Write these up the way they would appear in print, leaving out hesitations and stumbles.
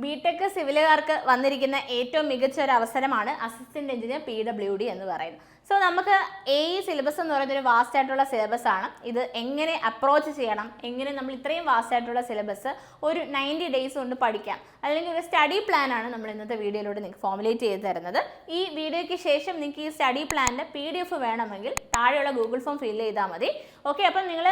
BTech സിവിലുകാർക്ക് വന്നിരിക്കുന്ന ഏറ്റവും മികച്ച ഒരു അവസരമാണ് അസിസ്റ്റന്റ് എഞ്ചിനീയർ PWD എന്ന് പറയുന്നത്. സോ നമുക്ക് സിലബസ് എന്ന് പറയുന്നത് ഒരു വാസ്റ്റ് ആയിട്ടുള്ള സിലബസ് ആണ്. ഇത് എങ്ങനെ അപ്രോച്ച് ചെയ്യണം, എങ്ങനെ നമ്മൾ ഇത്രയും വാസ്റ്റ് ആയിട്ടുള്ള സിലബസ് ഒരു 90 ഡേയ്സ് കൊണ്ട് പഠിക്കാം, അല്ലെങ്കിൽ ഒരു സ്റ്റഡി പ്ലാൻ ആണ് നമ്മൾ ഇന്നത്തെ വീഡിയോയിലൂടെ നിങ്ങൾക്ക് ഫോർമുലേറ്റ് ചെയ്ത് തരുന്നത്. ഈ വീഡിയോയ്ക്ക് ശേഷം നിങ്ങൾക്ക് ഈ സ്റ്റഡി പ്ലാനിൻ്റെ PDF വേണമെങ്കിൽ താഴെയുള്ള ഗൂഗിൾ ഫോം ഫിൽ ചെയ്താൽ മതി. ഓക്കെ, അപ്പം നിങ്ങൾ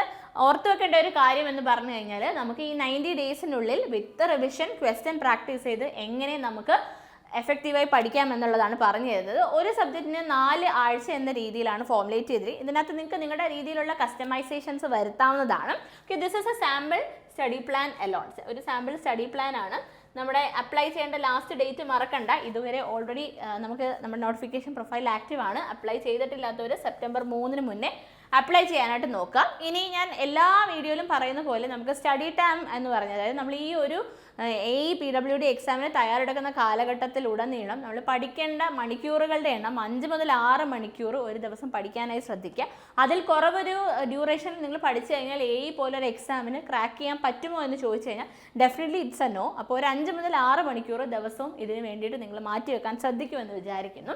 ഓർത്തു വെക്കേണ്ട ഒരു കാര്യം എന്ന് പറഞ്ഞു കഴിഞ്ഞാൽ നമുക്ക് ഈ 90 ഡേയ്സിനുള്ളിൽ വിത്ത് റിവിഷൻ ക്വസ്റ്റ്യൻ പ്രാക്ടീസ് ചെയ്ത് എങ്ങനെ നമുക്ക് എഫക്റ്റീവായി പഠിക്കാം എന്നുള്ളതാണ് പറഞ്ഞു തരുന്നത്. ഒരു സബ്ജക്റ്റിന് 4 ആഴ്ച എന്ന രീതിയിലാണ് ഫോർമുലേറ്റ് ചെയ്തത്. ഇതിനകത്ത് നിങ്ങൾക്ക് നിങ്ങളുടെ രീതിയിലുള്ള കസ്റ്റമൈസേഷൻസ് വരുത്താവുന്നതാണ്. Okay, this is a sample study plan alone. ഒരു സാമ്പിൾ സ്റ്റഡി പ്ലാൻ ആണ്. നമ്മുടെ അപ്ലൈ ചെയ്യേണ്ട ലാസ്റ്റ് ഡേറ്റ് മറക്കണ്ട. ഇതുവരെ ഓൾറെഡി നമുക്ക് നമ്മുടെ നോട്ടിഫിക്കേഷൻ പ്രൊഫൈൽ ആക്റ്റീവ് ആണ്. അപ്ലൈ ചെയ്തിട്ടില്ലാത്തവർ സെപ്റ്റംബർ 3 മുന്നേ അപ്ലൈ ചെയ്യാനായിട്ട് നോക്കുക. ഇനി ഞാൻ എല്ലാ വീഡിയോയിലും പറയുന്ന പോലെ നമുക്ക് സ്റ്റഡി ടൈം എന്ന് പറഞ്ഞത്, അതായത് നമ്മൾ ഈ ഒരു PWD എക്സാമിന് തയ്യാറെടുക്കുന്ന കാലഘട്ടത്തിലുടനീളം നമ്മൾ പഠിക്കേണ്ട മണിക്കൂറുകളുടെ എണ്ണം 5 മുതൽ 6 മണിക്കൂർ ഒരു ദിവസം പഠിക്കാനായി ശ്രദ്ധിക്കുക. അതിൽ കുറവൊരു ഡ്യൂറേഷനിൽ നിങ്ങൾ പഠിച്ചു കഴിഞ്ഞാൽ പോലൊരു എക്സാമിന് ക്രാക്ക് ചെയ്യാൻ പറ്റുമോ എന്ന് ചോദിച്ചു കഴിഞ്ഞാൽ ഡെഫിനറ്റ്ലി ഇറ്റ്സ് എ നോ. അപ്പോൾ ഒരു 5 മുതൽ 6 മണിക്കൂർ ദിവസവും ഇതിന് വേണ്ടിയിട്ട് നിങ്ങൾ മാറ്റി വെക്കാൻ ശ്രദ്ധിക്കുമെന്ന് വിചാരിക്കുന്നു.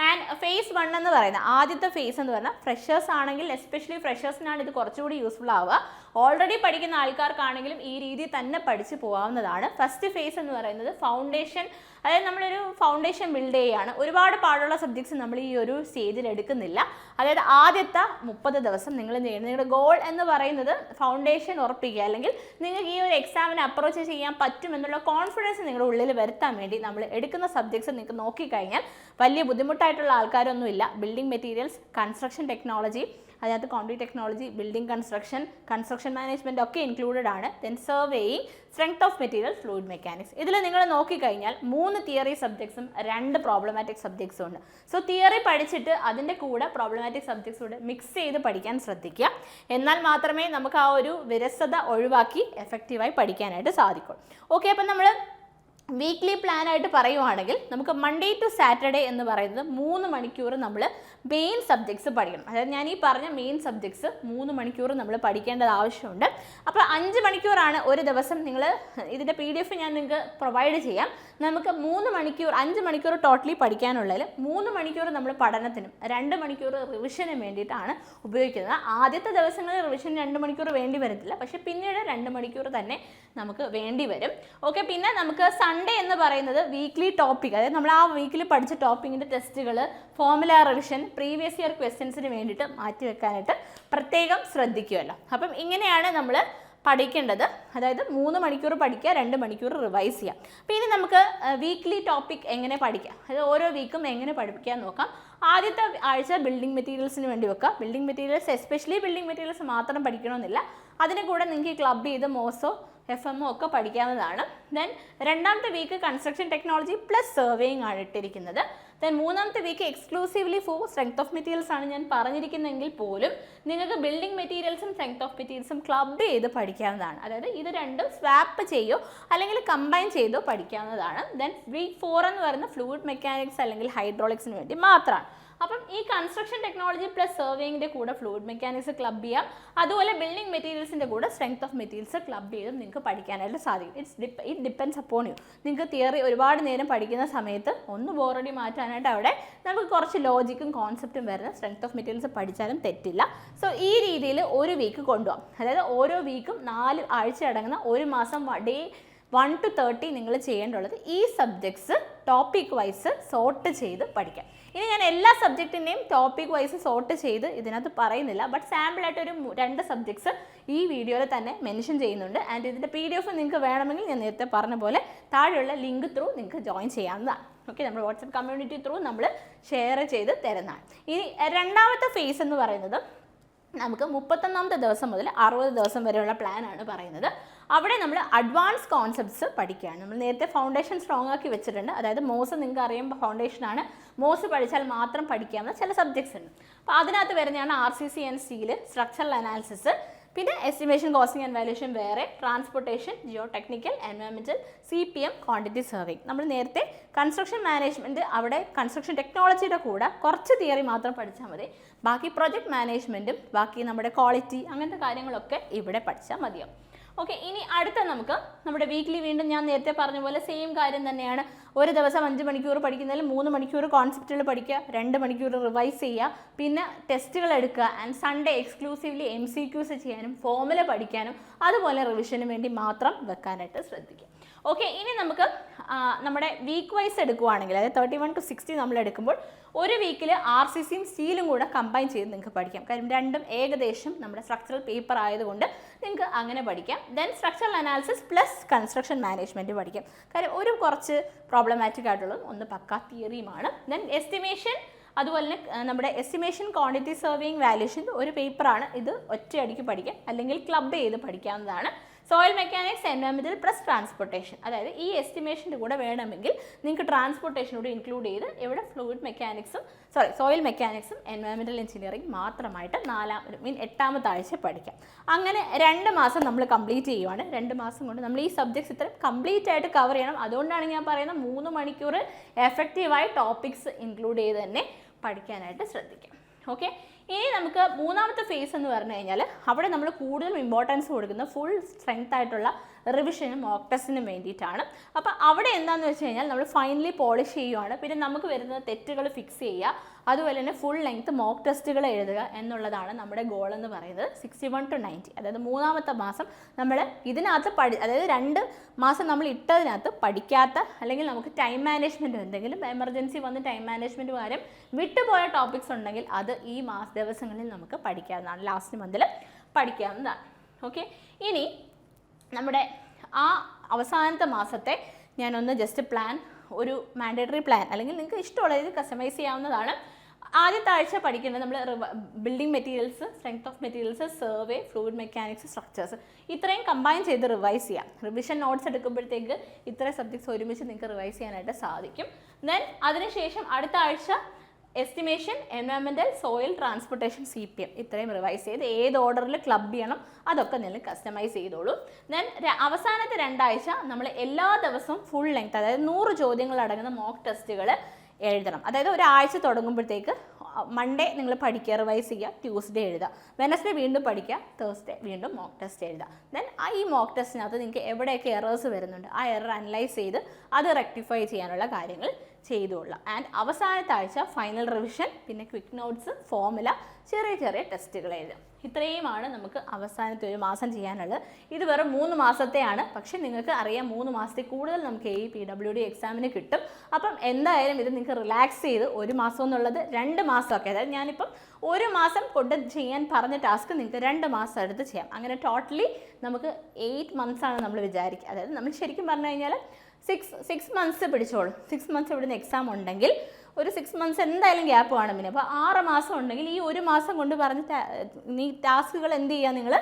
ആൻഡ് ഫേസ് 1 എന്ന് പറയുന്നത്, ആദ്യത്തെ ഫേസ് എന്ന് പറഞ്ഞാൽ ഫ്രഷേഴ്സ് ആണെങ്കിൽ, എസ്പെഷ്യലി ഫ്രഷേഴ്സിനാണ് ഇത് കുറച്ചുകൂടി യൂസ്ഫുൾ ആവുക. ഓൾറെഡി പഠിക്കുന്ന ആൾക്കാർക്കാണെങ്കിലും ഈ രീതി തന്നെ പഠിച്ചു പോകാവുന്നതാണ്. ഫസ്റ്റ് ഫേസ് എന്ന് പറയുന്നത് ഫൗണ്ടേഷൻ, അതായത് നമ്മളൊരു ഫൗണ്ടേഷൻ ബിൽഡ് ചെയ്യുകയാണ്. ഒരുപാട് പാടുള്ള സബ്ജക്ട്സ് നമ്മൾ ഈ ഒരു സ്റ്റേജിൽ എടുക്കുന്നില്ല. അതായത് ആദ്യത്തെ 30 ദിവസം നിങ്ങൾ ചെയ്യുന്നത്, നിങ്ങളുടെ ഗോൾ എന്ന് പറയുന്നത് ഫൗണ്ടേഷൻ ഉറപ്പിക്കുക, അല്ലെങ്കിൽ നിങ്ങൾക്ക് ഈ ഒരു എക്സാമിനെ അപ്രോച്ച് ചെയ്യാൻ പറ്റുമെന്നുള്ള കോൺഫിഡൻസ് നിങ്ങളുടെ ഉള്ളിൽ വരുത്താൻ വേണ്ടി നമ്മൾ എടുക്കുന്ന സബ്ജക്ട്സ് നിങ്ങൾക്ക് നോക്കിക്കഴിഞ്ഞാൽ വലിയ ബുദ്ധിമുട്ടായിട്ടുള്ള ആൾക്കാരൊന്നുമില്ല. ബിൽഡിംഗ് മെറ്റീരിയൽസ്, കൺസ്ട്രക്ഷൻ ടെക്നോളജി, അതിനകത്ത് concrete technology, building construction management ഒക്കെ ഇൻക്ലൂഡഡ് ആണ്. Then surveying, strength of material, fluid mechanics. ഇതിൽ നിങ്ങൾ നോക്കിക്കഴിഞ്ഞാൽ 3 തിയറി സബ്ജക്ട്സും 2 പ്രോബ്ലമാറ്റിക് സബ്ജക്ട്സും ഉണ്ട്. സോ തിയറി പഠിച്ചിട്ട് അതിൻ്റെ കൂടെ പ്രോബ്ലമാറ്റിക് സബ്ജക്ട്സ് കൂടെ മിക്സ് ചെയ്ത് പഠിക്കാൻ ശ്രദ്ധിക്കുക. എന്നാൽ മാത്രമേ നമുക്ക് ആ ഒരു വിരസത ഒഴിവാക്കി എഫക്റ്റീവായി പഠിക്കാനായിട്ട് സാധിക്കുള്ളൂ. ഓക്കെ, അപ്പം നമ്മൾ വീക്ക്ലി പ്ലാൻ ആയിട്ട് പറയുവാണെങ്കിൽ നമുക്ക് മൺഡേ ടു സാറ്റർഡേ എന്ന് പറയുന്നത് 3 മണിക്കൂർ നമ്മൾ മെയിൻ സബ്ജക്ട്സ് പഠിക്കണം. അതായത് ഞാൻ ഈ പറഞ്ഞ മെയിൻ സബ്ജക്ട്സ് 3 മണിക്കൂർ നമ്മൾ പഠിക്കേണ്ടത് ആവശ്യമുണ്ട്. അപ്പോൾ 5 മണിക്കൂറാണ് ഒരു ദിവസം. നിങ്ങൾ ഇതിൻ്റെ PDF ഞാൻ നിങ്ങൾക്ക് പ്രൊവൈഡ് ചെയ്യാം. നമുക്ക് 5 മണിക്കൂർ ടോട്ടലി പഠിക്കാനുള്ളതിൽ 3 മണിക്കൂർ നമ്മൾ പഠനത്തിനും 2 മണിക്കൂർ റിവിഷനും വേണ്ടിയിട്ടാണ് ഉപയോഗിക്കുന്നത്. ആദ്യത്തെ ദിവസങ്ങളിൽ റിവിഷൻ 2 മണിക്കൂർ വേണ്ടി വരത്തില്ല, പക്ഷേ പിന്നീട് 2 മണിക്കൂർ തന്നെ നമുക്ക് വേണ്ടി വരും. ഓക്കെ, പിന്നെ നമുക്ക് സൺഡേ എന്ന് പറയുന്നത് വീക്ക്ലി ടോപ്പിക്, അതായത് നമ്മൾ ആ വീക്കിൽ പഠിച്ച ടോപ്പിക്കിൻ്റെ ടെസ്റ്റുകൾ, ഫോർമുല റിവിഷൻ, പ്രീവിയസ് ഇയർ ക്വസ്റ്റ്യൻസിന് വേണ്ടിയിട്ട് മാറ്റി വെക്കാനായിട്ട് പ്രത്യേകം ശ്രദ്ധിക്കുമല്ലോ. അപ്പം ഇങ്ങനെയാണ് നമ്മൾ പഠിക്കേണ്ടത്. അതായത് 3 മണിക്കൂർ പഠിക്കുക, 2 മണിക്കൂർ റിവൈസ് ചെയ്യാം. അപ്പോൾ ഇനി നമുക്ക് വീക്ക്ലി ടോപ്പിക് എങ്ങനെ പഠിക്കാം, അതായത് ഓരോ വീക്കും എങ്ങനെ പഠിപ്പിക്കാൻ നോക്കാം. ആദ്യത്തെ ആഴ്ച ബിൽഡിംഗ് മെറ്റീരിയൽസിന് വേണ്ടി വെക്കാം. Building materials, especially building materials മാത്രം പഠിക്കണമെന്നില്ല. അതിന് കൂടെ നിങ്ങൾക്ക് ക്ലബ് ചെയ്ത് മോസോ FMO ഒക്കെ പഠിക്കാവുന്നതാണ്. ദെൻ രണ്ടാമത്തെ week construction technology plus surveying ആണ് ഇട്ടിരിക്കുന്നത്. ദെൻ മൂന്നാമത്തെ week exclusively for strength of materials ആണ് ഞാൻ പറഞ്ഞിരിക്കുന്നതെങ്കിൽ പോലും നിങ്ങൾക്ക് ബിൽഡിംഗ് മെറ്റീരിയൽസും സ്ട്രെങ്ത് ഓഫ് മെറ്റീരിയൽസും ക്ലബ് ചെയ്ത് പഠിക്കാവുന്നതാണ്. അതായത് ഇത് രണ്ടും സ്വാപ്പ് ചെയ്യോ അല്ലെങ്കിൽ കമ്പൈൻ ചെയ്തോ പഠിക്കാവുന്നതാണ്. ദെൻ വീക്ക് 4 എന്ന് പറയുന്ന ഫ്ലൂയിഡ് മെക്കാനിക്സ് അല്ലെങ്കിൽ ഹൈഡ്രോളിക്സിന് വേണ്ടി മാത്രമാണ്. അപ്പം ഈ കൺസ്ട്രക്ഷൻ ടെക്നോളജി പ്ലസ് സർവേയിങ്ങിൻ്റെ കൂടെ ഫ്ലൂയിഡ് മെക്കാനിക്സ് ക്ലബ് ചെയ്യാം. അതുപോലെ ബിൽഡിംഗ് മെറ്റീരിയൽസിൻ്റെ കൂടെ സ്ട്രെങ്ത് ഓഫ് മെറ്റീരിയൽസ് ക്ലബ് ചെയ്തും നിങ്ങൾക്ക് പഠിക്കാനായിട്ട് സാധിക്കും. It depends upon you. നിങ്ങൾക്ക് തിയറി ഒരുപാട് നേരം പഠിക്കുന്ന സമയത്ത് ഒന്ന് ബോറടി മാറ്റാനായിട്ട് അവിടെ നമുക്ക് കുറച്ച് ലോജിക്കും കോൺസെപ്റ്റും വരുന്ന സ്ട്രെങ്ത് ഓഫ് മെറ്റീരിയൽസ് പഠിച്ചാലും തെറ്റില്ല. സോ ഈ രീതിയിൽ ഒരു വീക്ക് കൊണ്ടുപോകാം. അതായത് ഓരോ വീക്കും 4 ആഴ്ച അടങ്ങുന്ന ഒരു മാസം ഡേ 1 to 30 നിങ്ങൾ ചെയ്യേണ്ടുള്ളത് ഈ സബ്ജക്ട്സ് ടോപ്പിക് വൈസ് സോർട്ട് ചെയ്ത് പഠിക്കാം. ഇനി ഞാൻ എല്ലാ സബ്ജക്റ്റിൻ്റെയും ടോപ്പിക് വൈസ് സോർട്ട് ചെയ്ത് ഇതിനകത്ത് പറയുന്നില്ല, ബട്ട് സാമ്പിളായിട്ട് ഒരു 2 സബ്ജക്ട്സ് ഈ വീഡിയോയിൽ തന്നെ മെൻഷൻ ചെയ്യുന്നുണ്ട്. ആൻഡ് ഇതിൻ്റെ PDF നിങ്ങൾക്ക് വേണമെങ്കിൽ ഞാൻ നേരത്തെ പറഞ്ഞ പോലെ താഴെയുള്ള ലിങ്ക് ത്രൂ നിങ്ങൾക്ക് ജോയിൻ ചെയ്യാവുന്നതാണ്. ഓക്കെ, നമ്മൾ വാട്സപ്പ് കമ്മ്യൂണിറ്റി ത്രൂ നമ്മൾ ഷെയർ ചെയ്ത് തരുന്നതാണ്. ഇനി രണ്ടാമത്തെ ഫേസ് എന്ന് പറയുന്നത് നമുക്ക് 31ാമത്തെ ദിവസം മുതൽ 60 ദിവസം വരെയുള്ള പ്ലാനാണ് പറയുന്നത്. അവിടെ നമ്മൾ അഡ്വാൻസ് കോൺസെപ്റ്റ്സ് പഠിക്കുകയാണ്. നമ്മൾ നേരത്തെ ഫൗണ്ടേഷൻ സ്ട്രോങ് ആക്കി വെച്ചിട്ടുണ്ട്. അതായത് മോസ് നിങ്ങൾക്ക് അറിയുമ്പോൾ ഫൗണ്ടേഷനാണ്. മോസ് പഠിച്ചാൽ മാത്രം പഠിക്കാവുന്ന ചില സബ്ജക്ട്സ് ഉണ്ട്. അപ്പോൾ അതിനകത്ത് വരുന്നതാണ് RCC and steel, structural analysis, പിന്നെ എസ്റ്റിമേഷൻ, കോസ്റ്റിംഗ് ആൻഡ് വാല്യൂഷൻ വേറെ, transportation, Jio technical, environmental, CPM, quantity surveying. നമ്മൾ നേരത്തെ കൺസ്ട്രക്ഷൻ മാനേജ്മെൻറ്റ്, അവിടെ കൺസ്ട്രക്ഷൻ ടെക്നോളജിയുടെ കൂടെ കുറച്ച് തിയറി മാത്രം പഠിച്ചാൽ മതി. ബാക്കി പ്രൊജക്ട് മാനേജ്മെൻറ്റും ബാക്കി നമ്മുടെ ക്വാളിറ്റി അങ്ങനത്തെ കാര്യങ്ങളൊക്കെ ഇവിടെ പഠിച്ചാൽ മതിയാവും. ഓക്കെ, ഇനി അടുത്ത നമുക്ക് നമ്മുടെ വീക്ക്ലി വീണ്ടും ഞാൻ നേരത്തെ പറഞ്ഞ പോലെ സെയിം കാര്യം തന്നെയാണ്. ഒരു ദിവസം 5 മണിക്കൂർ പഠിക്കുന്നതിൽ 3 മണിക്കൂർ കോൺസെപ്റ്റുകൾ പഠിക്കുക, 2 മണിക്കൂർ റിവൈസ് ചെയ്യുക, പിന്നെ ടെസ്റ്റുകൾ എടുക്കുക. ആൻഡ് സൺഡേ എക്സ്ക്ലൂസീവ്ലി MCQs ചെയ്യാനും ഫോർമുല പഠിക്കാനും അതുപോലെ റിവിഷന് വേണ്ടി മാത്രം വെക്കാനായിട്ട് ശ്രദ്ധിക്കുക. ഓക്കെ, ഇനി നമുക്ക് നമ്മുടെ വീക്ക് വൈസ് എടുക്കുവാണെങ്കിൽ, അതായത് 31 to 60 നമ്മൾ എടുക്കുമ്പോൾ ഒരു വീക്കിൽ RCCയും സ്റ്റീലും കൂടെ കമ്പൈൻ ചെയ്ത് നിങ്ങൾക്ക് പഠിക്കാം. കാര്യം രണ്ടും ഏകദേശം നമ്മുടെ സ്ട്രക്ചറൽ പേപ്പർ ആയതുകൊണ്ട് നിങ്ങൾക്ക് അങ്ങനെ പഠിക്കാം. Then structural analysis plus construction management പഠിക്കാം. കാര്യം ഒരു കുറച്ച് പ്രോബ്ലമാറ്റിക് ആയിട്ടുള്ളതും ഒന്ന് പക്കാ തിയറിയുമാണ്. ദെൻ എസ്റ്റിമേഷൻ, അതുപോലെ തന്നെ നമ്മുടെ എസ്റ്റിമേഷൻ ക്വാണ്ടിറ്റി സർവേയിങ് വാല്യൂഷൻ ഒരു പേപ്പറാണ്. ഇത് ഒറ്റയടിക്ക് പഠിക്കാം, അല്ലെങ്കിൽ ക്ലബ് ചെയ്ത് പഠിക്കാവുന്നതാണ്. Soil mechanics, environmental plus transportation, അതായത് ഈ എസ്റ്റിമേഷൻ്റെ കൂടെ വേണമെങ്കിൽ നിങ്ങൾക്ക് ട്രാൻസ്പോർട്ടേഷൻ കൂടി ഇൻക്ലൂഡ് ചെയ്ത് ഇവിടെ സോയിൽ മെക്കാനിക്സും എൻവയോൺമെൻറ്റൽ എഞ്ചിനീയറിംഗ് മാത്രമായിട്ട് 8ാമത്തെ ആഴ്ച പഠിക്കാം. അങ്ങനെ 2 മാസം നമ്മൾ കംപ്ലീറ്റ് ചെയ്യുവാണ്. 2 മാസം കൊണ്ട് നമ്മൾ ഈ സബ്ജക്ട്സ് ഇത്രയും കംപ്ലീറ്റ് ആയിട്ട് കവർ ചെയ്യണം. അതുകൊണ്ടാണ് ഞാൻ പറയുന്നത് 3 മണിക്കൂർ എഫക്റ്റീവായി ടോപ്പിക്സ് ഇൻക്ലൂഡ് ചെയ്ത് തന്നെ പഠിക്കാനായിട്ട് ശ്രദ്ധിക്കാം. ഓക്കെ, ഇനി നമുക്ക് മൂന്നാമത്തെ ഫേസ് എന്ന് പറഞ്ഞു കഴിഞ്ഞാൽ അവിടെ നമ്മൾ കൂടുതലും ഇമ്പോർട്ടൻസ് കൊടുക്കുന്ന ഫുൾ സ്ട്രെങ്ത് ആയിട്ടുള്ള റിവിഷനും മോക്ക് ടെസ്റ്റിനും വേണ്ടിയിട്ടാണ്. അപ്പോൾ അവിടെ എന്താണെന്ന് വെച്ച് കഴിഞ്ഞാൽ നമ്മൾ ഫൈനലി പോളിഷ് ചെയ്യുവാണ്. പിന്നെ നമുക്ക് വരുന്ന തെറ്റുകൾ ഫിക്സ് ചെയ്യുക, അതുപോലെ തന്നെ ഫുൾ ലെങ്ത് മോക്ക് ടെസ്റ്റുകൾ എഴുതുക എന്നുള്ളതാണ് നമ്മുടെ ഗോൾ എന്ന് പറയുന്നത്. 61 to 90, അതായത് 3ാമത്തെ മാസം നമ്മൾ ഇതിനകത്ത് അതായത് 2 മാസം നമ്മൾ ഇട്ടതിനകത്ത് പഠിക്കാത്ത, അല്ലെങ്കിൽ നമുക്ക് ടൈം മാനേജ്മെൻറ്റ് എന്തെങ്കിലും എമർജൻസി വന്ന് ടൈം മാനേജ്മെൻറ്റ് കാര്യം വിട്ടുപോയ ടോപ്പിക്സ് ഉണ്ടെങ്കിൽ അത് ഈ ദിവസങ്ങളിൽ നമുക്ക് പഠിക്കാവുന്നതാണ്, ലാസ്റ്റ് മന്തിൽ പഠിക്കാവുന്നതാണ്. ഓക്കെ, ഇനി നമ്മുടെ ആ അവസാനത്തെ മാസത്തെ ഞാനൊന്ന് ജസ്റ്റ് ഒരു മാൻഡേറ്ററി പ്ലാൻ, അല്ലെങ്കിൽ നിങ്ങൾക്ക് ഇഷ്ടമുള്ള ഇത് കസ്റ്റമൈസ് ചെയ്യാവുന്നതാണ്. ആദ്യത്തെ ആഴ്ച പഠിക്കേണ്ടത് നമ്മൾ building materials, strength of materials, survey, fluid mechanics, structures, ഇത്രയും കമ്പൈൻ ചെയ്ത് റിവൈസ് ചെയ്യാം. റിവിഷൻ നോട്ട്സ് എടുക്കുമ്പോഴത്തേക്ക് ഇത്രയും സബ്ജക്ട്സ് ഒരുമിച്ച് നിങ്ങൾക്ക് റിവൈസ് ചെയ്യാനായിട്ട് സാധിക്കും. ദെൻ അതിനുശേഷം അടുത്ത ആഴ്ച estimation, environmental, soil, transportation, CPM ഇത്രയും റിവൈസ് ചെയ്ത് ഏത് ഓർഡറിൽ ക്ലബ് ചെയ്യണം അതൊക്കെ നിങ്ങൾ കസ്റ്റമൈസ് ചെയ്തോളൂ. ദെൻ അവസാനത്തെ 2 ആഴ്ച നമ്മൾ എല്ലാ ദിവസവും ഫുൾ ലെങ്ത്, അതായത് 100 ചോദ്യങ്ങൾ അടങ്ങുന്ന മോക്ക് ടെസ്റ്റുകൾ എഴുതണം. അതായത് ഒരാഴ്ച തുടങ്ങുമ്പോഴത്തേക്ക് മൺഡേ നിങ്ങൾ പഠിക്കുക, റിവൈസ് ചെയ്യുക, ട്യൂസ്ഡേ എഴുതുക, വെനസ്ഡേ വീണ്ടും പഠിക്കുക, തേഴ്സ്ഡേ വീണ്ടും മോക്ക് ടെസ്റ്റ് എഴുതുക. ദെൻ ഈ മോക്ക് ടെസ്റ്റിനകത്ത് നിങ്ങൾക്ക് എവിടെയൊക്കെ എറേഴ്സ് വരുന്നുണ്ട് ആ എറർ അനലൈസ് ചെയ്ത് അത് റെക്ടിഫൈ ചെയ്യാനുള്ള കാര്യങ്ങൾ ചെയ്തുകൊള്ളുക. ആൻഡ് അവസാനത്തെ ആഴ്ച ഫൈനൽ റിവിഷൻ, പിന്നെ ക്വിക്ക് നോട്ട്സ്, ഫോർമുല, ചെറിയ ടെസ്റ്റുകൾ എഴുതുക. ഇത്രയുമാണ് നമുക്ക് അവസാനത്തെ ഒരു മാസം ചെയ്യാനുള്ളത്. ഇത് വെറും 3 മാസത്തെയാണ്. പക്ഷേ നിങ്ങൾക്ക് അറിയാം 3 മാസത്തിൽ കൂടുതൽ നമുക്ക് ഈ PWD എക്സാമിന് കിട്ടും. അപ്പം എന്തായാലും ഇത് നിങ്ങൾക്ക് റിലാക്സ് ചെയ്ത് 1 മാസം എന്നുള്ളത് 2 മാസമൊക്കെ, അതായത് ഞാനിപ്പം 1 മാസം കൊണ്ട് ചെയ്യാൻ പറഞ്ഞ ടാസ്ക് നിങ്ങൾക്ക് 2 മാസം എടുത്ത് ചെയ്യാം. അങ്ങനെ ടോട്ടലി നമുക്ക് 8 months ആണ് നമ്മൾ വിചാരിക്കുക. അതായത് നമ്മൾ ശരിക്കും പറഞ്ഞു കഴിഞ്ഞാൽ 6 months പിടിച്ചോളും. 6 months ഇവിടുന്ന് എക്സാം ഉണ്ടെങ്കിൽ ഒരു 6 months എന്തായാലും ഗ്യാപ്പ് കാണും. പിന്നെ അപ്പോൾ 6 മാസം ഉണ്ടെങ്കിൽ ഈ 1 മാസം കൊണ്ട് പറഞ്ഞ് ഈ ടാസ്കുകൾ എന്ത് ചെയ്യുക, നിങ്ങൾ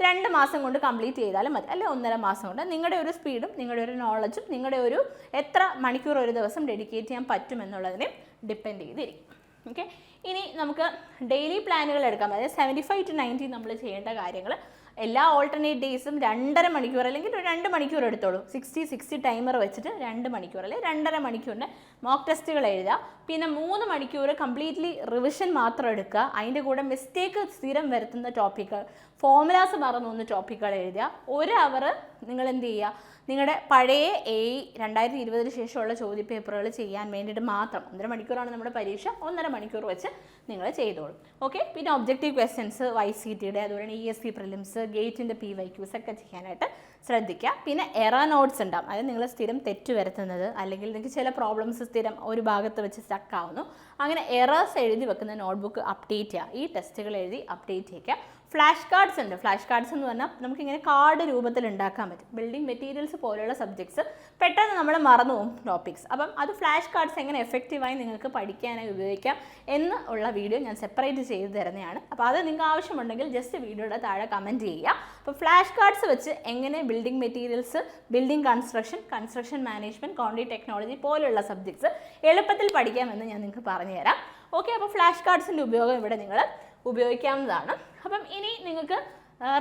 2 മാസം കൊണ്ട് കംപ്ലീറ്റ് ചെയ്താലും മതി, അല്ലെ 1.5 മാസം കൊണ്ട്. നിങ്ങളുടെ ഒരു സ്പീഡും നിങ്ങളുടെ ഒരു നോളജും നിങ്ങളുടെ ഒരു എത്ര മണിക്കൂർ ഒരു ദിവസം ഡെഡിക്കേറ്റ് ചെയ്യാൻ പറ്റും എന്നുള്ളതിനെ ഡിപ്പെൻഡ് ചെയ്തിരിക്കും. ഓക്കെ, ഇനി നമുക്ക് ഡെയിലി പ്ലാനുകൾ എടുക്കാം. അതായത് 75 to 90 നമ്മൾ ചെയ്യേണ്ട കാര്യങ്ങൾ എല്ലാ ഓൾട്ടർനേറ്റ് ഡേയ്സും 2.5 മണിക്കൂർ അല്ലെങ്കിൽ 2 മണിക്കൂർ എടുത്തോളൂ. 60 ടൈമർ വെച്ചിട്ട് 2 മണിക്കൂർ അല്ലെങ്കിൽ 2.5 മണിക്കൂറിന് മോക്ക് ടെസ്റ്റുകൾ എഴുതുക. പിന്നെ 3 മണിക്കൂർ കംപ്ലീറ്റ്ലി റിവിഷൻ മാത്രം എടുക്കുക. അതിൻ്റെ കൂടെ മിസ്റ്റേക്ക് സ്ഥിരം വരുത്തുന്ന ടോപ്പിക്കുകൾ, ഫോർമുലാസ് മറന്നു ടോപ്പിക്കുകൾ എഴുതുക. 1 അവർ നിങ്ങൾ എന്ത് ചെയ്യുക, നിങ്ങളുടെ പഴയ 2020 ശേഷമുള്ള ചോദ്യപേപ്പറുകൾ ചെയ്യാൻ വേണ്ടിയിട്ട് മാത്രം 1.5 മണിക്കൂറാണ് നമ്മുടെ പരീക്ഷ, 1.5 മണിക്കൂർ വെച്ച് നിങ്ങൾ ചെയ്തോളൂ. ഓക്കെ, പിന്നെ ഒബ്ജക്റ്റീവ് ക്വസ്റ്റ്യൻസ്, YCTയുടെ, അതുപോലെ തന്നെ ESP പ്രിലിംസ്, ഗേറ്റിൻ്റെ PYQs ഒക്കെ ചെയ്യാനായിട്ട് ശ്രദ്ധിക്കുക. പിന്നെ എറർ നോട്ട്സ് ഉണ്ടാവും. അതായത് നിങ്ങൾ സ്ഥിരം തെറ്റ് വരുത്തുന്നത്, അല്ലെങ്കിൽ നിങ്ങൾക്ക് ചില പ്രോബ്ലംസ് സ്ഥിരം ഒരു ഭാഗത്ത് വെച്ച് സ്റ്റക്ക് ആവുന്നു, അങ്ങനെ എറേഴ്സ് എഴുതി വെക്കുന്ന നോട്ട്ബുക്ക് അപ്ഡേറ്റ് ചെയ്യുക. ഈ ടെസ്റ്റുകൾ എഴുതി അപ്ഡേറ്റ് ചെയ്യുക. ഫ്ലാഷ് കാർഡ്സ് ഉണ്ട്. ഫ്ലാഷ് കാർഡ്സ് എന്ന് പറഞ്ഞാൽ നമുക്കിങ്ങനെ കാർഡ് രൂപത്തിൽ ഉണ്ടാക്കാൻ പറ്റും. ബിൽഡിംഗ് മെറ്റീരിയൽസ് പോലെയുള്ള സബ്ജക്ട്സ് പെട്ടെന്ന് നമ്മൾ മറന്നു പോകും ടോപ്പിക്സ്. അപ്പം അത് ഫ്ലാഷ് കാർഡ്സ് എങ്ങനെ എഫക്റ്റീവായി നിങ്ങൾക്ക് പഠിക്കാനായി ഉപയോഗിക്കാം എന്ന് ഉള്ള വീഡിയോ ഞാൻ സെപ്പറേറ്റ് ചെയ്ത് തരുന്നതാണ്. അപ്പോൾ അത് നിങ്ങൾക്ക് ആവശ്യമുണ്ടെങ്കിൽ ജസ്റ്റ് വീഡിയോയുടെ താഴെ കമൻറ്റ് ചെയ്യുക. അപ്പോൾ ഫ്ലാഷ് കാർഡ്സ് വെച്ച് എങ്ങനെ building materials, building construction management, quantity technology പോലെയുള്ള സബ്ജക്ട്സ് എളുപ്പത്തിൽ പഠിക്കാമെന്ന് ഞാൻ നിങ്ങൾക്ക് പറഞ്ഞുതരാം. ഓക്കെ, അപ്പോൾ ഫ്ലാഷ് കാർഡ്സിൻ്റെ ഉപയോഗം ഇവിടെ നിങ്ങൾ ഉപയോഗിക്കാവുന്നതാണ്. അപ്പം ഇനി നിങ്ങൾക്ക്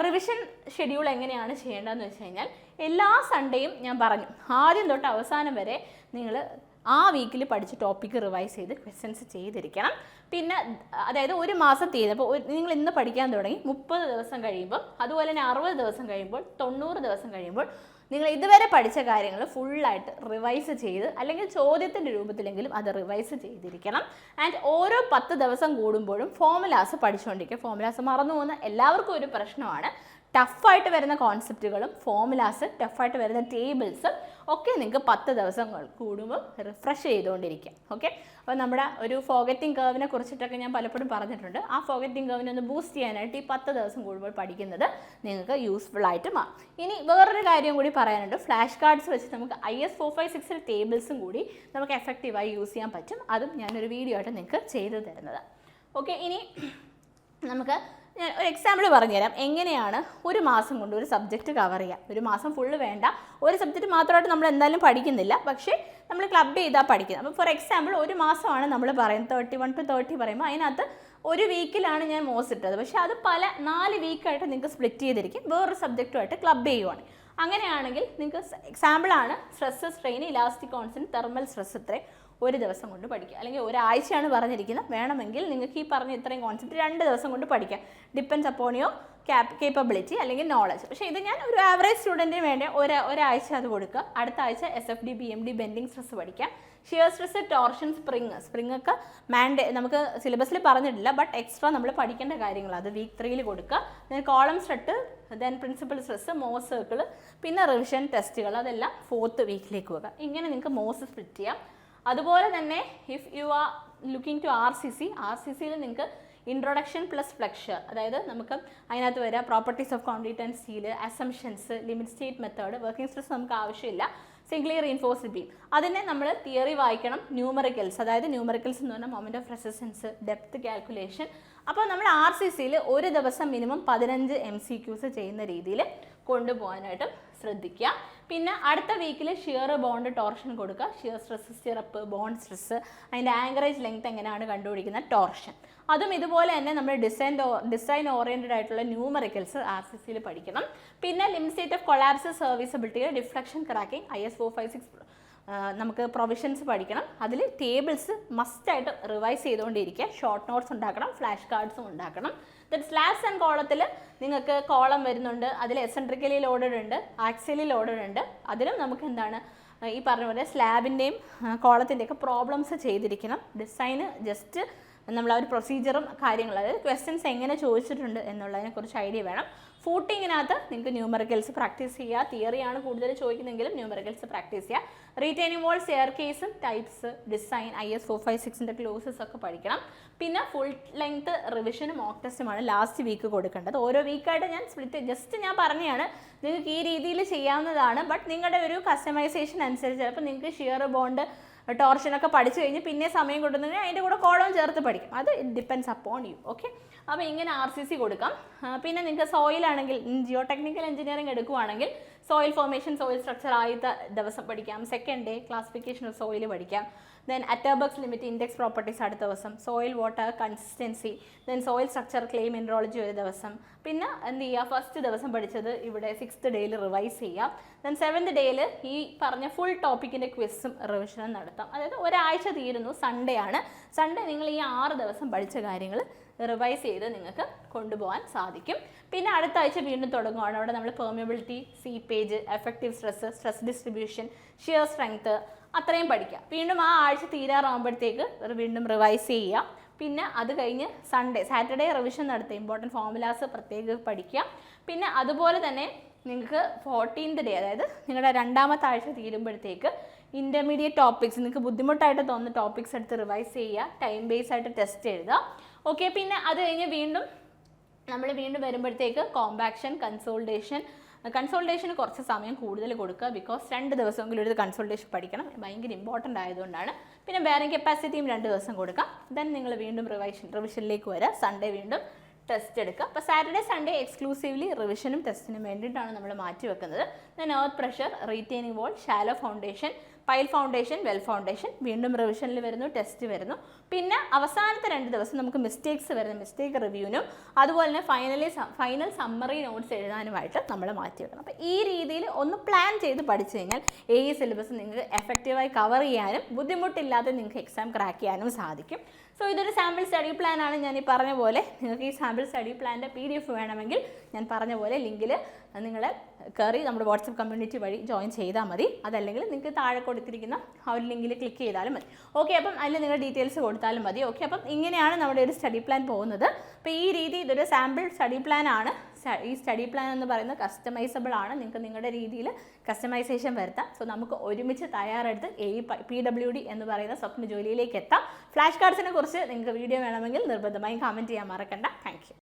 റിവിഷൻ ഷെഡ്യൂൾ എങ്ങനെയാണ് ചെയ്യേണ്ടതെന്ന് വെച്ച് കഴിഞ്ഞാൽ എല്ലാ സൺഡേയും ഞാൻ പറഞ്ഞു ആദ്യം തൊട്ട് അവസാനം വരെ നിങ്ങൾ ആ വീക്കിൽ പഠിച്ച ടോപ്പിക്ക് റിവൈസ് ചെയ്ത് ക്വസ്റ്റ്യൻസ് ചെയ്തിരിക്കണം. പിന്നെ അതായത് ഒരു മാസം തീയതി, അപ്പോൾ നിങ്ങൾ ഇന്ന് പഠിക്കാൻ തുടങ്ങി 30 ദിവസം കഴിയുമ്പോൾ, അതുപോലെ തന്നെ 60 ദിവസം കഴിയുമ്പോൾ, 90 ദിവസം കഴിയുമ്പോൾ നിങ്ങൾ ഇതുവരെ പഠിച്ച കാര്യങ്ങൾ ഫുള്ളായിട്ട് റിവൈസ് ചെയ്ത്, അല്ലെങ്കിൽ ചോദ്യത്തിൻ്റെ രൂപത്തിലെങ്കിലും അത് റിവൈസ് ചെയ്തിരിക്കണം. ആൻഡ് ഓരോ 10 ദിവസം കൂടുമ്പോഴും ഫോമുലാസ് പഠിച്ചുകൊണ്ടിരിക്കുക. ഫോമുലാസ് മറന്നു പോകുന്ന എല്ലാവർക്കും ഒരു പ്രശ്നമാണ്. ടഫായിട്ട് വരുന്ന കോൺസെപ്റ്റുകളും ഫോമുലാസ്, ടഫായിട്ട് വരുന്ന ടേബിൾസും ഒക്കെ നിങ്ങൾക്ക് 10 ദിവസങ്ങൾ കൂടുമ്പോൾ റിഫ്രഷ് ചെയ്തുകൊണ്ടിരിക്കുക. ഓക്കെ, അപ്പോൾ നമ്മുടെ ഒരു ഫോഗറ്റിംഗ് കർവിനെ കുറിച്ചിട്ടൊക്കെ ഞാൻ പലപ്പോഴും പറഞ്ഞിട്ടുണ്ട്. ആ ഫോഗറ്റിംഗ് കർവിനെ ഒന്ന് ബൂസ്റ്റ് ചെയ്യാനായിട്ട് ഈ 10 ദിവസം കൂടുമ്പോൾ പഠിക്കുന്നത് നിങ്ങൾക്ക് യൂസ്ഫുൾ ആയിട്ട് മാറും. ഇനി വേറൊരു കാര്യം കൂടി പറയാനുണ്ട്. ഫ്ലാഷ് കാർഡ്സ് വെച്ച് നമുക്ക് IS 456 ടേബിൾസും കൂടി നമുക്ക് എഫക്റ്റീവായി യൂസ് ചെയ്യാൻ പറ്റും. അതും ഞാനൊരു വീഡിയോ ആയിട്ട് നിങ്ങൾക്ക് ചെയ്തു തരുന്നത്. ഓക്കെ, ഇനി നമുക്ക് ഞാൻ ഒരു എക്സാമ്പിൾ പറഞ്ഞുതരാം. എങ്ങനെയാണ് ഒരു മാസം കൊണ്ട് ഒരു സബ്ജക്റ്റ് കവർ ചെയ്യുക. ഒരു മാസം ഫുള്ള് വേണ്ട, ഒരു സബ്ജക്റ്റ് മാത്രമായിട്ട് നമ്മൾ എന്തായാലും പഠിക്കുന്നില്ല, പക്ഷേ നമ്മൾ ക്ലബ് ചെയ്താൽ പഠിക്കുന്നത്. അപ്പോൾ ഫോർ എക്സാമ്പിൾ ഒരു മാസമാണ് നമ്മൾ പറയുന്നത്, 31 to 30 പറയുമ്പോൾ അതിനകത്ത് ഒരു വീക്കിലാണ് ഞാൻ മോസ് ഇട്ടത്, പക്ഷേ അത് 4 വീക്കായിട്ട് നിങ്ങൾക്ക് സ്പ്ലിറ്റ് ചെയ്തിരിക്കും, വേറൊരു സബ്ജക്റ്റുമായിട്ട് ക്ലബ് ചെയ്യുവാണ്. അങ്ങനെയാണെങ്കിൽ നിങ്ങൾക്ക് എക്സാമ്പിളാണ് stress, strain, elastic constant, thermal stress ഇത്രയും ഒരു ദിവസം കൊണ്ട് പഠിക്കുക. അല്ലെങ്കിൽ ഒരാഴ്ചയാണ് പറഞ്ഞിരിക്കുന്നത്, വേണമെങ്കിൽ നിങ്ങൾക്ക് ഈ പറഞ്ഞ ഇത്രയും കോൺസെപ്റ്റ് 2 ദിവസം കൊണ്ട് പഠിക്കാം. ഡിപ്പെൻസ് അപ്പോൺ യുവർ കേപ്പബിലിറ്റി അല്ലെങ്കിൽ നോളജ്. പക്ഷേ ഇത് ഞാൻ ഒരു ആവറേജ് സ്റ്റുഡൻറ്റിന് വേണ്ടി ഒരാഴ്ച അത് കൊടുക്കുക. അടുത്ത ആഴ്ച SFD BMD ബെൻഡിങ് സ്ട്രെസ് പഠിക്കാം. ഷിയർ സ്ട്രെസ്, ടോർഷൻ, സ്പ്രിങ് ഒക്കെ നമുക്ക് സിലബസിൽ പറഞ്ഞിട്ടില്ല, ബട്ട് എക്സ്ട്രാ നമ്മൾ പഠിക്കേണ്ട കാര്യങ്ങൾ അത് വീക്ക് 3 കൊടുക്കുക. Then column strut, then principal stress, Mohr's circle, പിന്നെ റിവിഷൻ ടെസ്റ്റുകൾ, അതെല്ലാം 4th വീക്കിലേക്ക് വെക്കുക. ഇങ്ങനെ നിങ്ങൾക്ക് മോസ് സ്പ്ലിറ്റ് ചെയ്യാം. അതുപോലെ തന്നെ if you are looking to RCCയിൽ നിങ്ങൾക്ക് ഇൻട്രൊഡക്ഷൻ പ്ലസ് ഫ്ലെക്ചർ, അതായത് നമുക്ക് അതിനകത്ത് വരാം properties of concrete and steel, assumptions, limit state method, working stress നമുക്ക് ആവശ്യമില്ല, സിംഗ്ലി റീഇൻഫോഴ്സ്ഡ് ബീം. അതിനെ നമ്മൾ തിയറി വായിക്കണം. ന്യൂമറിക്കൽസ്, അതായത് ന്യൂമറിക്കൽസ് എന്ന് പറഞ്ഞാൽ moment of resistance, depth calculation. അപ്പോൾ നമ്മൾ RCCയിൽ ഒരു ദിവസം മിനിമം 15 MCQs ചെയ്യുന്ന രീതിയിൽ കൊണ്ടുപോകാനായിട്ട് ശ്രദ്ധിക്കുക. പിന്നെ അടുത്ത വീക്കിൽ ഷിയർ, ബോണ്ട്, ടോർഷൻ കൊടുക്കുക. Shear stress, stirrup, bond stress, അതിൻ്റെ ആങ്കറേജ് ലെങ്ത് എങ്ങനെയാണ് കണ്ടുപിടിക്കുന്നത്, ടോർഷൻ. അതും ഇതുപോലെ തന്നെ നമ്മൾ ഡിസൈൻ ഓറിയൻറ്റഡ് ആയിട്ടുള്ള ന്യൂമറിക്കൽസ് RCCയിൽ പഠിക്കണം. പിന്നെ limit state of collapse, serviceability, deflection, cracking, IS 456 നമുക്ക് പ്രൊവിഷൻസ് പഠിക്കണം. അതിൽ ടേബിൾസ് മസ്റ്റായിട്ട് റിവൈസ് ചെയ്തുകൊണ്ടിരിക്കുക. ഷോർട്ട് നോട്ട്സ് ഉണ്ടാക്കണം, ഫ്ലാഷ് കാർഡ്സും ഉണ്ടാക്കണം. ദെൻ സ്ലാബ്സ് ആൻഡ് കോളത്തിൽ നിങ്ങൾക്ക് കോളം വരുന്നുണ്ട്, അതിൽ എസെൻട്രിക്കലി ലോഡഡ് ഉണ്ട്, ആക്സിയലി ലോഡഡ് ഉണ്ട്. അതിലും നമുക്ക് എന്താണ് ഈ പറഞ്ഞ പോലെ സ്ലാബിൻ്റെയും കോളത്തിൻ്റെയൊക്കെ പ്രോബ്ലംസ് ചെയ്തിരിക്കണം. ഡിസൈന് ജസ്റ്റ് നമ്മൾ ആ ഒരു പ്രൊസീജിയറും കാര്യങ്ങളും, അതായത് ക്വസ്റ്റ്യൻസ് എങ്ങനെ ചോദിച്ചിട്ടുണ്ട് എന്നുള്ളതിനെക്കുറിച്ച് ഐഡിയ വേണം. ഫൂട്ടിങ്ങിനകത്ത് നിങ്ങൾക്ക് ന്യൂമറിക്കൽസ് പ്രാക്ടീസ് ചെയ്യുക. തിയറിയാണ് കൂടുതൽ ചോദിക്കുന്നതെങ്കിലും ന്യൂമറിക്കൽസ് പ്രാക്ടീസ് ചെയ്യുക. റീറ്റെയിനിങ് വാൾ, സ്റ്റെയർ കേസും, ടൈപ്സ്, ഡിസൈൻ, IS 456 ക്ലോസസ് ഒക്കെ പഠിക്കണം. പിന്നെ ഫുൾ ലെങ്ത് റിവിഷനും മോക്ക് ടെസ്റ്റുമാണ് ലാസ്റ്റ് വീക്ക് കൊടുക്കേണ്ടത്. ഓരോ വീക്കായിട്ട് ഞാൻ സ്പ്ലിറ്റ് ജസ്റ്റ് ഞാൻ പറഞ്ഞതാണ്, നിങ്ങൾക്ക് ഈ രീതിയിൽ ചെയ്യാവുന്നതാണ്. ബട്ട് നിങ്ങളുടെ ഒരു കസ്റ്റമൈസേഷൻ അനുസരിച്ച് ചിലപ്പോൾ നിങ്ങൾക്ക് ഷിയർ, ബോണ്ട്, ടോർഷനൊക്കെ പഠിച്ചു കഴിഞ്ഞ് പിന്നെ സമയം കൊണ്ടുവന്നെങ്കിൽ അതിൻ്റെ കൂടെ കോളം ചേർത്ത് പഠിക്കും. അത് it depends upon you. Okay, അപ്പോൾ ഇങ്ങനെ RCC കൊടുക്കാം. പിന്നെ നിങ്ങൾക്ക് സോയിലാണെങ്കിൽ ജിയോ ടെക്നിക്കൽ എഞ്ചിനീയറിംഗ് എടുക്കുവാണെങ്കിൽ സോയിൽ ഫോർമേഷൻ, സോയിൽ സ്ട്രക്ചർ ആദ്യത്തെ ദിവസം പഠിക്കാം. Second day classification of soil പഠിക്കാം. ദെൻ അറ്റർബക്സ് ലിമിറ്റ്, ഇൻഡെക്സ് പ്രോപ്പർട്ടീസ് അടുത്ത ദിവസം, soil water consistency, then soil structure, claim, mineralogy ഒരു ദിവസം. പിന്നെ എന്ത് ചെയ്യുക, ഫസ്റ്റ് ദിവസം പഠിച്ചത് ഇവിടെ 6th ഡേയിൽ റിവൈസ് ചെയ്യാം. ദെൻ 7th ഡേയിൽ ഈ പറഞ്ഞ ഫുൾ ടോപ്പിക്കിൻ്റെ ക്വിസും റിവിഷനും നടത്താം. അതായത് ഒരാഴ്ച തീരുന്നു, സൺഡേ ആണ്. സൺഡേ നിങ്ങൾ ഈ 6 ദിവസം പഠിച്ച കാര്യങ്ങൾ റിവൈസ് ചെയ്ത് നിങ്ങൾക്ക് കൊണ്ടുപോകാൻ സാധിക്കും. പിന്നെ അടുത്ത ആഴ്ച വീണ്ടും തുടങ്ങുകയാണ്. അവിടെ നമ്മൾ permeability, seepage, effective stress, stress distribution, shear strength അത്രയും പഠിക്കുക. വീണ്ടും ആ ആഴ്ച തീരാറാകുമ്പോഴത്തേക്ക് വീണ്ടും റിവൈസ് ചെയ്യുക. പിന്നെ അത് കഴിഞ്ഞ് സാറ്റർഡേ റിവിഷൻ നടത്തുക. ഇമ്പോർട്ടൻറ്റ് ഫോർമുലാസ് പ്രത്യേകം പഠിക്കുക. പിന്നെ അതുപോലെ തന്നെ നിങ്ങൾക്ക് 14th ഡേ, അതായത് നിങ്ങളുടെ 2ാമത്തെ ആഴ്ച തീരുമ്പോഴത്തേക്ക് ഇൻ്റർമീഡിയറ്റ് ടോപ്പിക്സ്, നിങ്ങൾക്ക് ബുദ്ധിമുട്ടായിട്ട് തോന്നുന്ന ടോപ്പിക്സ് എടുത്ത് റിവൈസ് ചെയ്യുക. ടൈം ബേസ് ആയിട്ട് ടെസ്റ്റ് എഴുതുക. ഓക്കെ, പിന്നെ അത് കഴിഞ്ഞ് നമ്മൾ വീണ്ടും വരുമ്പോഴത്തേക്ക് കോമ്പാക്ഷൻ, കൺസോൾട്ടേഷന് കുറച്ച് സമയം കൂടുതൽ കൊടുക്കുക. ബിക്കോസ് 2 ദിവസമെങ്കിലും ഒരു കൺസോൾട്ടേഷൻ പഠിക്കണം, ഭയങ്കര ഇമ്പോർട്ടൻ്റ് ആയതുകൊണ്ടാണ്. പിന്നെ ബെയറിംഗ് കപ്പാസിറ്റിയും 2 ദിവസം കൊടുക്കാം. ദെൻ നിങ്ങൾ വീണ്ടും റിവിഷനിലേക്ക് വരിക. സൺഡേ വീണ്ടും ടെസ്റ്റ് എടുക്കുക. അപ്പോൾ സാറ്റർഡേ, സൺഡേ എക്സ്ക്ലൂസീവ്ലി റിവിഷനും ടെസ്റ്റിനും വേണ്ടിയിട്ടാണ് നമ്മൾ മാറ്റി വെക്കുന്നത്. Then earth pressure, retaining wall, shallow foundation, pile foundation, well foundation, വീണ്ടും റിവിഷനിൽ വരുന്നു, ടെസ്റ്റ് വരുന്നു. പിന്നെ അവസാനത്തെ 2 ദിവസം നമുക്ക് മിസ്റ്റേക്സ് വരുന്ന മിസ്റ്റേക്ക് റിവ്യൂവിനും അതുപോലെ തന്നെ ഫൈനൽ സമ്മറി നോട്ട്സ് എഴുതാനുമായിട്ട് നമ്മൾ മാറ്റി വെക്കണം. അപ്പോൾ ഈ രീതിയിൽ ഒന്ന് പ്ലാൻ ചെയ്ത് പഠിച്ചു കഴിഞ്ഞാൽ AE സിലബസ് നിങ്ങൾക്ക് എഫക്റ്റീവായി കവർ ചെയ്യാനും ബുദ്ധിമുട്ടില്ലാതെ നിങ്ങൾക്ക് എക്സാം ക്രാക്ക് ചെയ്യാനും സാധിക്കും. സോ ഇതൊരു സാമ്പിൾ സ്റ്റഡി പ്ലാൻ ആണ്. ഞാൻ ഈ പറഞ്ഞ പോലെ നിങ്ങൾക്ക് ഈ സാമ്പിൾ സ്റ്റഡി പ്ലാൻ്റെ PDF വേണമെങ്കിൽ ഞാൻ പറഞ്ഞ പോലെ ലിങ്കിൽ നിങ്ങൾ കയറി നമ്മുടെ വാട്സപ്പ് കമ്മ്യൂണിറ്റി വഴി ജോയിൻ ചെയ്താൽ മതി. അതല്ലെങ്കിൽ നിങ്ങൾക്ക് താഴെ കൊടുത്തിരിക്കുന്ന ആ ഒരു ലിങ്കിൽ ക്ലിക്ക് ചെയ്താലും മതി. ഓക്കെ, അപ്പം അതിൽ നിങ്ങൾ ഡീറ്റെയിൽസ് കൊടുത്താലും മതി. ഓക്കെ, അപ്പം ഇങ്ങനെയാണ് നമ്മുടെ ഒരു സ്റ്റഡി പ്ലാൻ പോകുന്നത്. അപ്പോൾ ഈ രീതി ഇതൊരു സാമ്പിൾ സ്റ്റഡി പ്ലാൻ ആണ്. ഈ സ്റ്റഡി പ്ലാൻ എന്ന് പറയുന്നത് കസ്റ്റമൈസബിൾ ആണ്. നിങ്ങൾക്ക് നിങ്ങളുടെ രീതിയിൽ കസ്റ്റമൈസേഷൻ വരുത്താം. സോ നമുക്ക് ഒരുമിച്ച് തയ്യാറെടുത്ത് PWD എന്ന് പറയുന്ന സ്വപ്ന ജോലിയിലേക്ക് എത്താം. ഫ്ലാഷ് കാർഡ്സിനെ കുറിച്ച് നിങ്ങൾക്ക് വീഡിയോ വേണമെങ്കിൽ നിർബന്ധമായും കമൻറ്റ് ചെയ്യാൻ മറക്കണ്ട. Thank you.